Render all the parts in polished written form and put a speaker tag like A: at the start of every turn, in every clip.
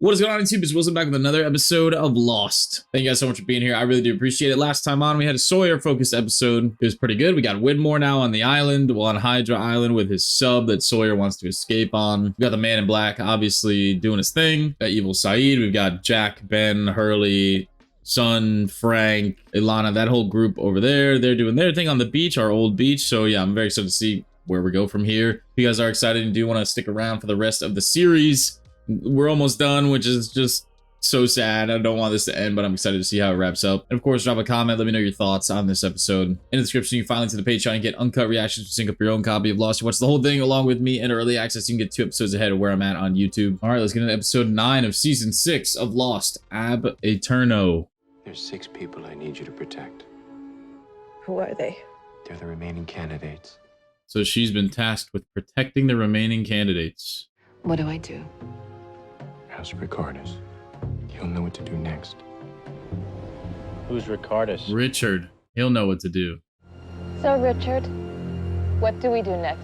A: What is going on, YouTube? It's Wilson back with another episode of Lost. Thank you guys so much for being here. I really do appreciate it. Last time on, we had a Sawyer-focused episode. It was pretty good. We got Widmore now on the island, well, on Hydra Island with his sub that Sawyer wants to escape on. We got the Man in Black, obviously, doing his thing. Got Evil Saeed. We've got Jack, Ben, Hurley, Son, Frank, Ilana, that whole group over there. They're doing their thing on the beach, our old beach. So yeah, I'm very excited to see where we go from here. If you guys are excited and do want to stick around for the rest of the series, we're almost done, which is just so sad. I don't want this to end, but I'm excited to see how it wraps up. And of course, drop a comment. Let me know your thoughts on this episode. In the description, you can find links to the Patreon and get uncut reactions to sync up your own copy of Lost. You watch the whole thing along with me and early access. You can get 2 episodes ahead of where I'm at on YouTube. All right, let's get into episode 9 of season 6 of Lost, Aeterno.
B: There's 6 people I need you to protect.
C: Who are they?
B: They're the remaining candidates.
A: So she's been tasked with protecting the remaining candidates.
C: What do I do?
B: How's Ricardus? He'll know what to do next.
D: Who's Ricardus?
A: Richard. He'll know what to do.
E: So, Richard, what do we do next?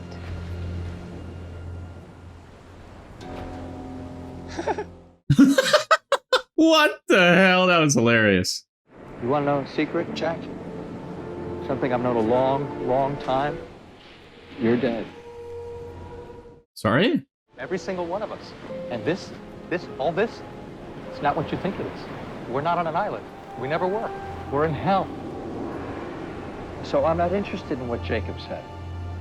A: What the hell? That was hilarious.
D: You want to know a secret, Jack? Something I've known a long time? You're dead.
A: Sorry?
D: Every single one of us. And all this, it's not what you think it is. We're not on an island. We never were. We're in hell. So I'm not interested in what Jacob said.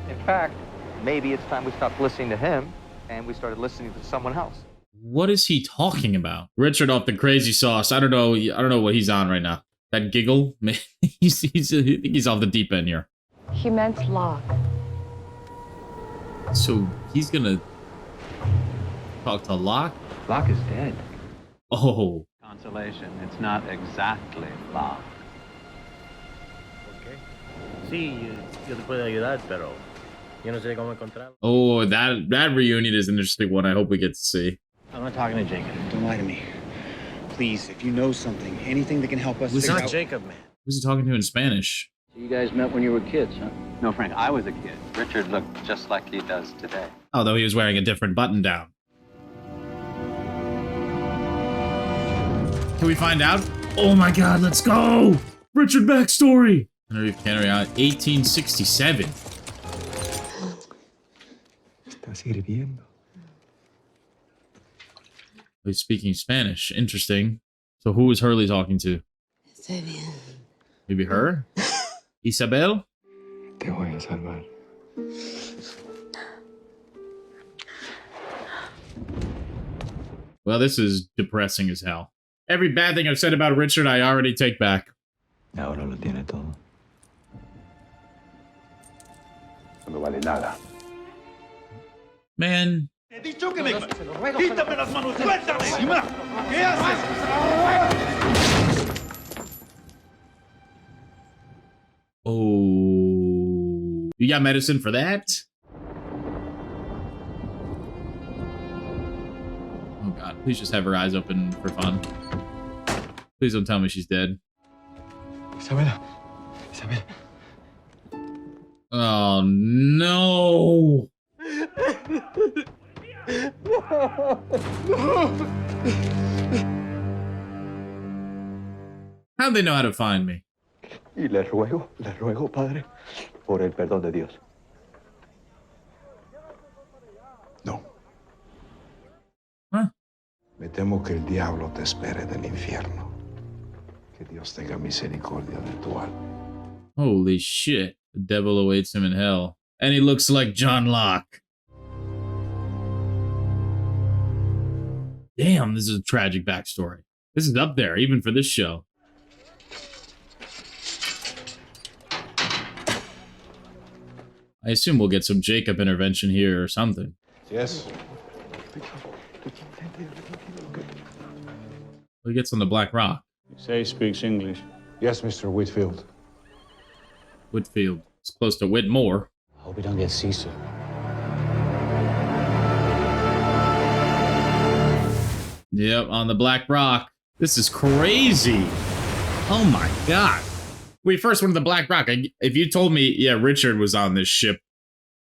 D: In fact, maybe it's time we stopped listening to him and we started listening to someone else.
A: What is he talking about? Richard off the crazy sauce. I don't know what he's on right now. That giggle? I think he's off the deep end here.
E: He meant Locke.
A: So he's gonna talk to Locke?
D: Locke is dead.
A: Oh.
F: Consolation, it's not exactly Locke.
G: Okay. Sí, yo te puedo ayudar, pero yo no sé cómo encontrarlo.
A: Oh, that reunion is an interesting one. I hope we get to see.
D: I'm not talking to Jacob.
H: Don't lie to me. Please, if you know something, anything that can help us
G: It's
H: figure
G: not
H: out...
G: Jacob, man.
A: Who's he talking to in Spanish?
D: You guys met when you were kids, huh?
F: No, Frank, I was a kid. Richard looked just like he does today.
A: Although he was wearing a different button down. Can we find out? Oh my god, let's go! Richard backstory! Tenerife Cannery out 1867.
B: Estás hirviendo.
A: He's speaking Spanish. Interesting. So who was Hurley talking to? Maybe her? Isabel?
B: Te voy a salvar.
A: Well, this is depressing as hell. Every bad thing I've said about Richard, I already take back.
B: Ahora lo tiene todo.
F: No vale nada.
A: Man. Oh. You got medicine for that? Oh god, please just have her eyes open for fun. Please don't tell me she's dead.
B: Isabela.
A: Oh no! How'd they know how to find me?
B: Y le ruego, Padre, por el perdón de Dios.
I: No.
A: Huh?
I: Me temo que el diablo te espere del infierno. Que Dios tenga misericordia de tu alma.
A: Holy shit. The devil awaits him in hell. And he looks like John Locke. Damn, this is a tragic backstory. This is up there, even for this show. I assume we'll get some Jacob intervention here or something.
I: Yes.
A: He gets on the Black Rock.
F: You say he speaks English.
I: Yes, Mr. Whitfield.
A: Whitfield. It's close to Whitmore.
D: Hope we don't get seasick.
A: Yep, on the Black Rock. This is crazy. Oh my god. We first went to the Black Rock. If you told me, yeah, Richard was on this ship,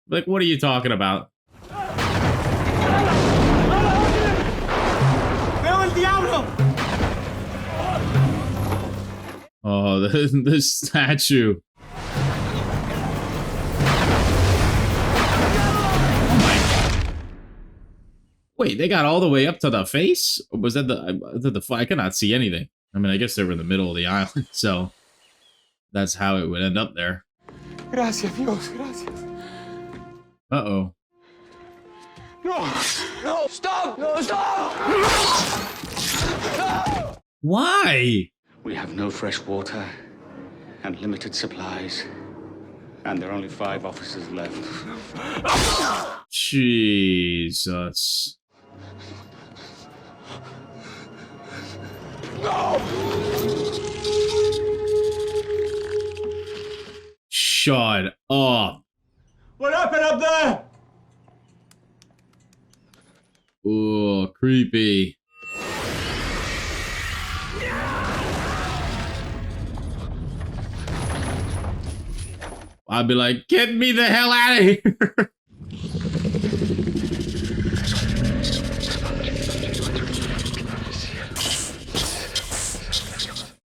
A: like, what are you talking about?
H: ¡Veo
A: Oh, the statue. Oh my. Wait, they got all the way up to the face? Or was that the I cannot see anything. I mean, I guess they were in the middle of the island, so that's how it would end up there.
H: Gracias, Dios, gracias.
A: Uh-oh.
H: No, no, stop! No, stop! No!
A: Why?
H: We have no fresh water and limited supplies. And there are only 5 officers left.
A: Jesus.
H: No!
A: Shut up.
H: What happened up there?
A: Oh, creepy. I'd be like, get me the hell out of here.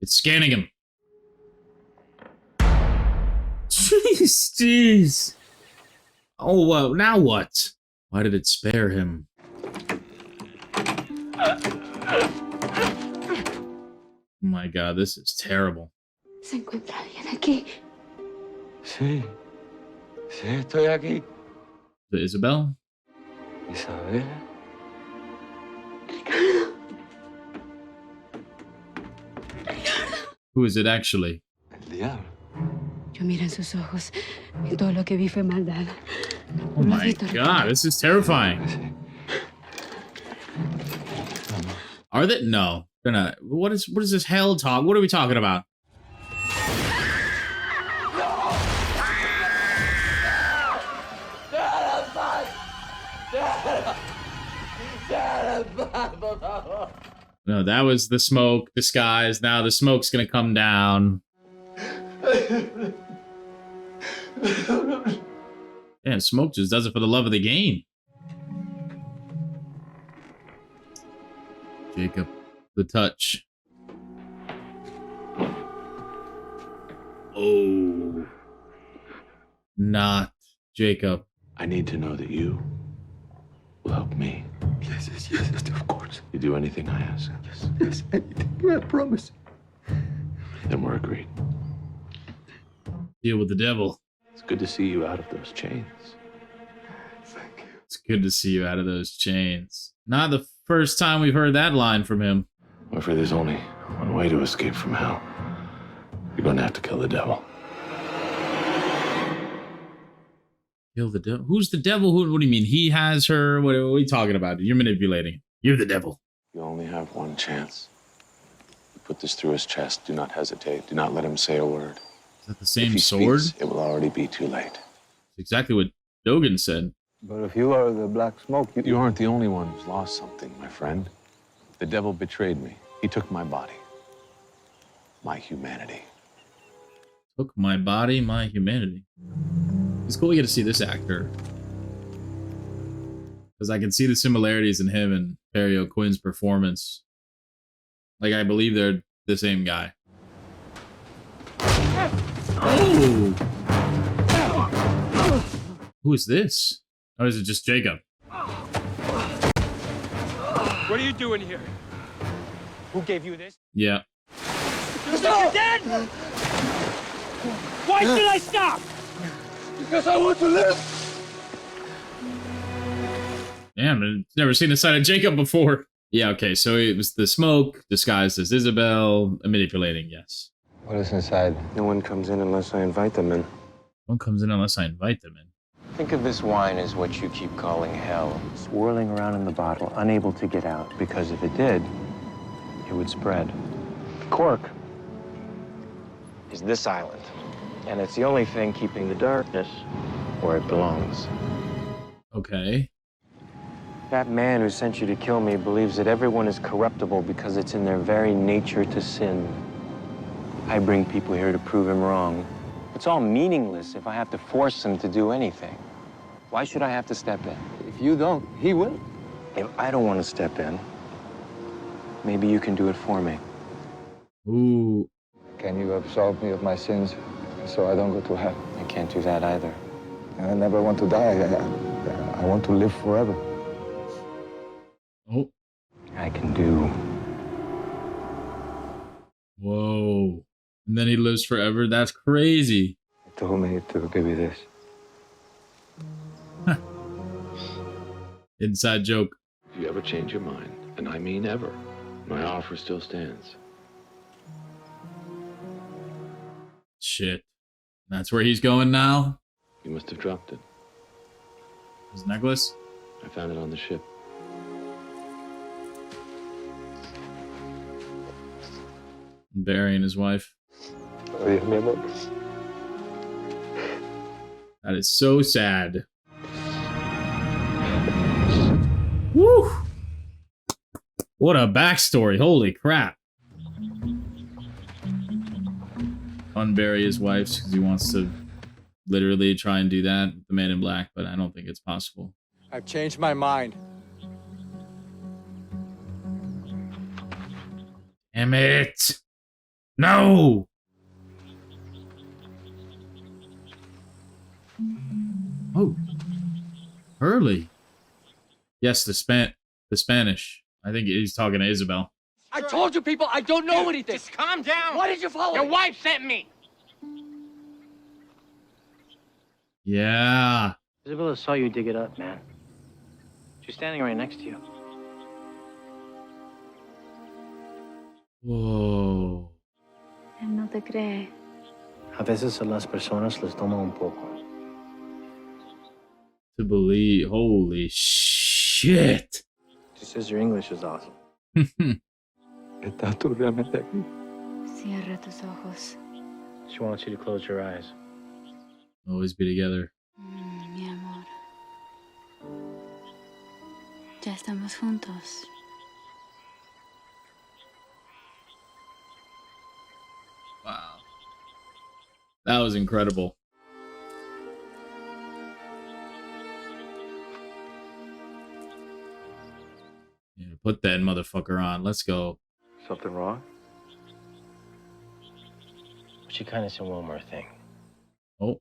A: It's scanning him. Jeez. Oh, now what? Why did it spare him? Oh my God, this is terrible.
C: ¿Se encuentra alguien aquí?
B: Sí. Sí, estoy aquí.
A: The Isabel?
B: Isabel.
A: Who is it actually?
B: El diablo.
C: Yo miré en sus ojos y todo lo que vi fue maldad.
A: Oh my God, this is terrifying. Are they? No. They're not. What is this hell talk? What are we talking about? No, that was the smoke disguise. Now the smoke's gonna come down. Yeah, smoke just does it for the love of the game. Jacob, the touch. Oh. Not Jacob.
B: I need to know that you will help me.
H: Yes, yes, yes, of course.
B: You do anything I ask.
H: Yes, yes, anything, I promise.
B: Then we're agreed.
A: Deal with the devil.
B: It's good to see you out of those chains.
H: Thank you.
A: It's good to see you out of those chains. Not the first time we've heard that line from him.
B: I'm afraid there's only one way to escape from hell. You're going to have to kill the devil.
A: Kill the devil? Who's the devil? What do you mean? He has her? What are we talking about? You're manipulating. You're the devil.
B: You only have one chance. You put this through his chest. Do not hesitate. Do not let him say a word.
A: Is that the
B: If
A: same
B: he
A: sword?
B: speaks, it will already be too late.
A: Exactly what Dogan said.
B: But if you are the black smoke, you aren't the only one who's lost something, my friend. The devil betrayed me. He took my body, my humanity.
A: Took my body, my humanity. It's cool we get to see this actor. Because I can see the similarities in him and Perry O'Quinn's performance. Like, I believe they're the same guy. Oh! Who is this? Or is it just Jacob?
J: What are you doing here? Who gave you this?
A: Yeah.
J: You're dead! Why should I stop?
H: Because I want to live.
A: Damn, I've never seen the side of Jacob before. Yeah, okay, so it was the smoke disguised as Isabel, manipulating, yes.
B: What is inside? No one comes in unless I invite them in.
A: No one comes in unless I invite them in.
K: Think of this wine as what you keep calling hell, swirling around in the bottle, unable to get out, because if it did, it would spread. The cork is this island, and it's the only thing keeping the darkness where it belongs.
A: Okay.
K: That man who sent you to kill me believes that everyone is corruptible because it's in their very nature to sin. I bring people here to prove him wrong. It's all meaningless if I have to force him to do anything. Why should I have to step in?
B: If you don't, he will.
K: If I don't want to step in, Maybe you can do it for me.
A: Ooh.
I: Can you absolve me of my sins so I don't go to hell?
K: I can't do that either.
I: I never want to die. I want to live forever.
A: Oh.
K: I can do.
A: Whoa. And then he lives forever? That's crazy.
I: He told me to give you this.
A: Inside joke.
B: If you ever change your mind, and I mean ever, my offer still stands.
A: Shit. That's where he's going now?
B: You must have dropped it.
A: His necklace?
B: I found it on the ship.
A: Burying his wife.
I: Adiós, mi amor.
A: That is so sad. Woo! What a backstory. Holy crap. Unbury his wife because he wants to literally try and do that, the Man in Black, but I don't think it's possible.
J: I've changed my mind.
A: Damn it! No! Oh. Hurley. Yes, the Spanish. I think he's talking to Isabel.
J: I told you people I don't know anything.
G: Just calm down.
J: Why did you follow
G: Your
J: me?
G: wife sent me.
A: Yeah.
G: Isabella saw you dig it up, man. She's standing right next to you.
A: Whoa.
C: Él no te cree.
G: A veces a las personas les toma un poco.
A: To believe. Holy shit.
G: She says your English is awesome.
I: ¿Estás tú realmente aquí?
C: Cierra tus ojos.
G: She wants you to close your eyes.
A: Always be together.
C: Mi amor. Ya estamos juntos.
A: Wow. That was incredible. Yeah, put that motherfucker on. Let's go.
K: Something wrong?
G: She kind of said one more thing.
A: Oh.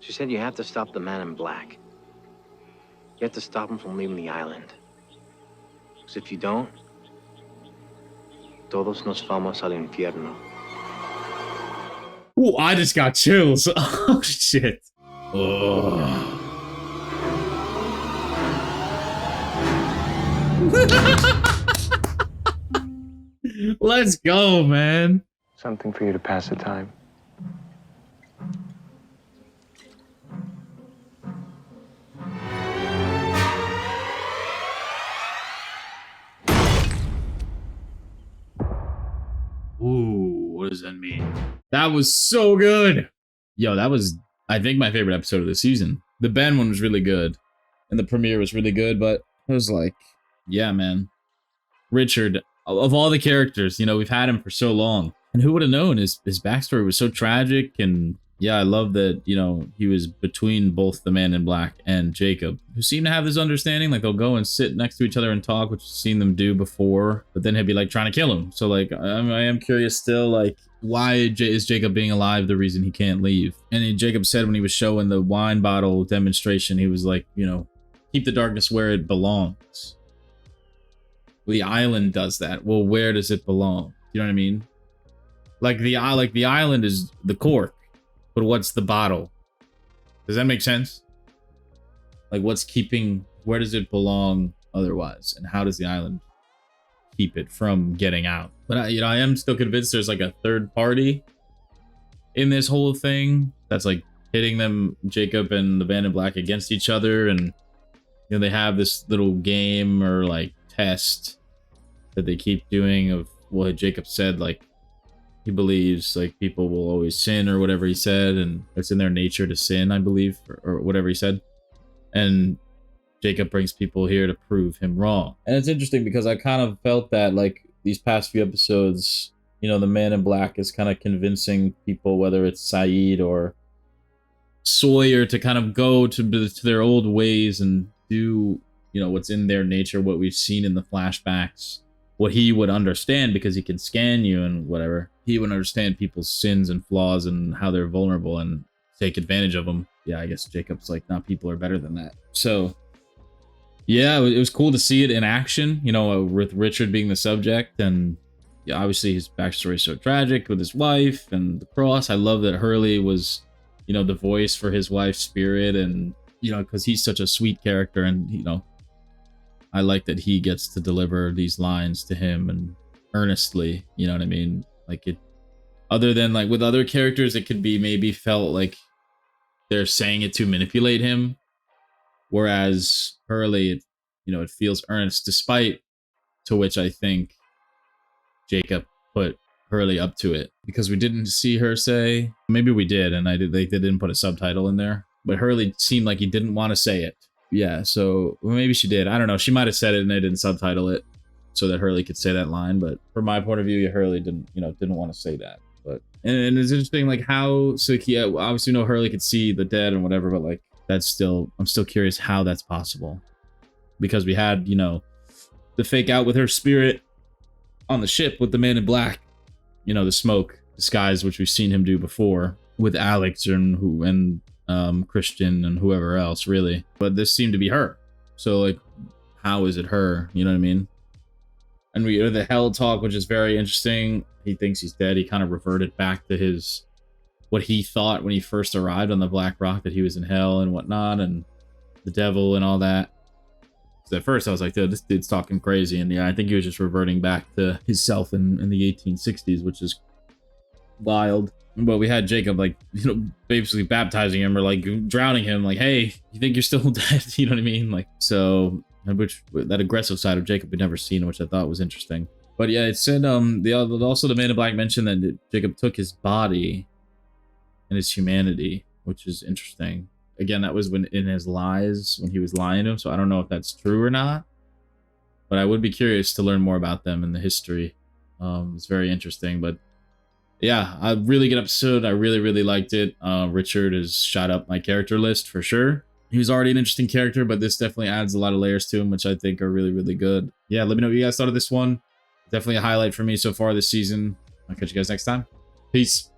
G: She said you have to stop the Man in Black. You have to stop him from leaving the island. Because if you don't, todos nos vamos al infierno.
A: Ooh, I just got chills. Oh, shit. Oh. Let's go, man.
K: Something for you to pass the time.
A: Ooh, what does that mean? That was so good. Yo, that was, I think, my favorite episode of the season. The Ben one was really good. And the premiere was really good, but it was like, yeah, man. Richard, of all the characters, you know, we've had him for so long. And who would have known his backstory was so tragic. And yeah, I love that, you know, he was between both the Man in Black and Jacob, who seem to have this understanding. Like, they'll go and sit next to each other and talk, which I've seen them do before. But then he'd be like trying to kill him. So like, I am curious still, like, why is Jacob being alive the reason he can't leave? And then Jacob said when he was showing the wine bottle demonstration, he was like, you know, keep the darkness where it belongs. The island does that. Well, where does it belong? You know what I mean? Like the island is the cork, but what's the bottle? Does that make sense? Like, what's keeping? Where does it belong otherwise? And how does the island keep it from getting out? But I am still convinced there's like a third party in this whole thing that's like hitting them, Jacob and the Man in Black, against each other, and you know they have this little game or like test that they keep doing of what Jacob said, like he believes like people will always sin or whatever he said, and it's in their nature to sin, I believe, or whatever he said. And Jacob brings people here to prove him wrong. And it's interesting because I kind of felt that like these past few episodes, you know, the Man in Black is kind of convincing people, whether it's Saeed or Sawyer, to kind of go to their old ways and do, you know, what's in their nature, what we've seen in the flashbacks, what he would understand, because he can scan you and whatever. He would understand people's sins and flaws and how they're vulnerable and take advantage of them. Yeah, I guess Jacob's like, nah, people are better than that. So yeah, it was cool to see it in action, you know, with Richard being the subject. And yeah, obviously his backstory is so tragic with his wife and the cross. I love that Hurley was, you know, the voice for his wife's spirit, and, you know, because he's such a sweet character, and, you know, I like that he gets to deliver these lines to him and earnestly, you know what I mean? Like, it, other than like with other characters, it could be maybe felt like they're saying it to manipulate him. Whereas Hurley, it, you know, it feels earnest, despite to which I think Jacob put Hurley up to it, because we didn't see her say, maybe we did, and they didn't put a subtitle in there, but Hurley seemed like he didn't want to say it. Yeah, so maybe she did. I don't know. She might have said it and they didn't subtitle it so that Hurley could say that line. But from my point of view, Hurley didn't want to say that. But and it's interesting, like how, so yeah, obviously, no, Hurley could see the dead and whatever, but like that's still, I'm still curious how that's possible, because we had, you know, the fake out with her spirit on the ship with the man in black, you know, the smoke disguise, which we've seen him do before with Alex and Christian and whoever else, really. But this seemed to be her. So like, how is it her? You know what I mean? And we hear the hell talk, which is very interesting. He thinks he's dead. He kind of reverted back to what he thought when he first arrived on the Black Rock, that he was in hell and whatnot, and the devil and all that. So at first I was like, dude, this dude's talking crazy. And yeah, I think he was just reverting back to himself in the 1860s, which is wild. But we had Jacob, like, you know, basically baptizing him or like drowning him, like, hey, you think you're still dead? You know what I mean? Like, so, which that aggressive side of Jacob we'd never seen, which I thought was interesting. But yeah, it said also the Man in Black mentioned that Jacob took his body and his humanity, which is interesting. Again, that was when in his lies, when he was lying to him. So I don't know if that's true or not, but I would be curious to learn more about them in the history. It's very interesting. But yeah, a really good episode. I really, really liked it. Richard has shot up my character list for sure. He was already an interesting character, but this definitely adds a lot of layers to him, which I think are really, really good. Yeah, let me know what you guys thought of this one. Definitely a highlight for me so far this season. I'll catch you guys next time. Peace.